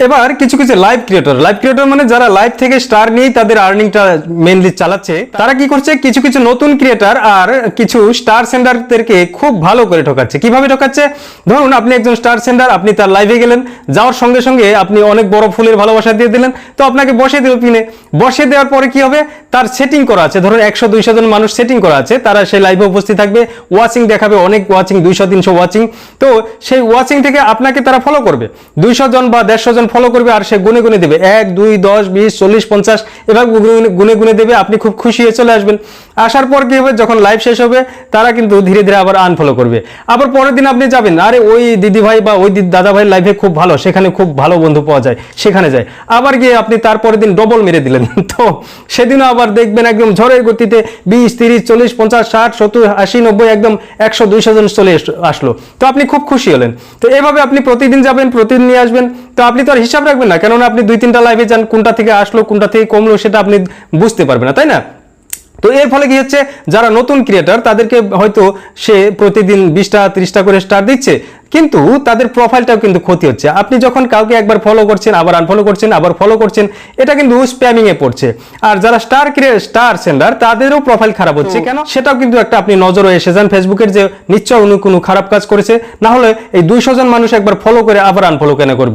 এবার কিছু কিছু লাইভ ক্রিয়েটর মানে যারা লাইভ থেকে স্টার নিয়ে তাদের আর্নিংটা মেইনলি চালাচ্ছে, তারা কি করছে, কিছু কিছু নতুন ক্রিয়েটর আর কিছু স্টার সেন্ডারদেরকে খুব ভালো করে ঠকাচ্ছে। কিভাবে ঠকাচ্ছে? ধরুন আপনি একজন স্টার সেন্ডার, আপনি তার লাইভে গেলেন, যাওয়ার সঙ্গে সঙ্গে আপনি অনেক বড় ফুলের ভালোবাসা দিয়ে দিলেন, তো আপনাকে বসে দিল পিনে। বসে দেওয়ার পরে কি হবে, তার সেটিং করা আছে, ধরুন 100-200 জন মানুষ সেটিং করা আছে, তারা সেই লাইভে উপস্থিত থাকবে, ওয়াচিং দেখাবে, অনেক ওয়াচিং, 200-300 ওয়াচিং। তো সেই ওয়াচিং থেকে আপনাকে তারা ফলো করবে, 200 জন বা 150 জন ফলো করবে, আর সে গুনে গুনে দেবে 1 2 10 20 40 50 এভাবে গুনে গুনে দেবে। আপনি খুব খুশি হয়ে চলে আসবেন। আসার পর কি হবে, যখন লাইভ শেষ হবে তারা কিন্তু ধীরে ধীরে আবার আনফলো করবে। আবার পরের দিন আপনি যাবেন, আরে ওই দিদি ভাই বা ওই দাদা ভাই লাইভে খুব ভালো, সেখানে খুব ভালো বন্ধু পাওয়া যায়, সেখানে যায়। আবার গিয়ে আপনি তারপরের দিন ডবল মেরে দিলেন, তো সেদিনও আবার দেখবেন একদম ঝড়ের গতিতে 20 30 40 50 60 70 80 90 একদম 100-200 জন চলে আসলো, তো আপনি খুব খুশি হলেন। তো এভাবে আপনি প্রতিদিন যাবেন, প্রতিদিন নিয়ে আসবেন, তো আপনি তো আর হিসাব রাখবেন না, কেননা আপনি 2-3টা লাইভে যান, কোনটা থেকে আসলো কোনটা থেকে কমলো সেটা আপনি বুঝতে পারবেন না, তাই না? তো এর ফলে কি হচ্ছে, যারা নতুন ক্রিয়েটর তাদেরকে হয়তো সে প্রতিদিন 20টা 30টা করে স্টার দিচ্ছে, কিন্তু তাদের প্রোফাইলটাও কিন্তু ক্ষতি হচ্ছে। আপনি যখন কাউকে একবার ফলো করছেন, আবার আনফলো করছেন, আবার ফলো করছেন, এটা কিন্তু স্প্যামিং এ পড়ছে। আর যারা স্টার সেন্ডার তাদেরও প্রোফাইল খারাপ হচ্ছে, কেন সেটাও কিন্তু একটা আপনি নজরে এসে যান ফেসবুকের, যে নিশ্চয় উনি কোনো খারাপ কাজ করেছে, না হলে এই 200 জন মানুষ একবার ফলো করে আবার আনফলো কেন করবে?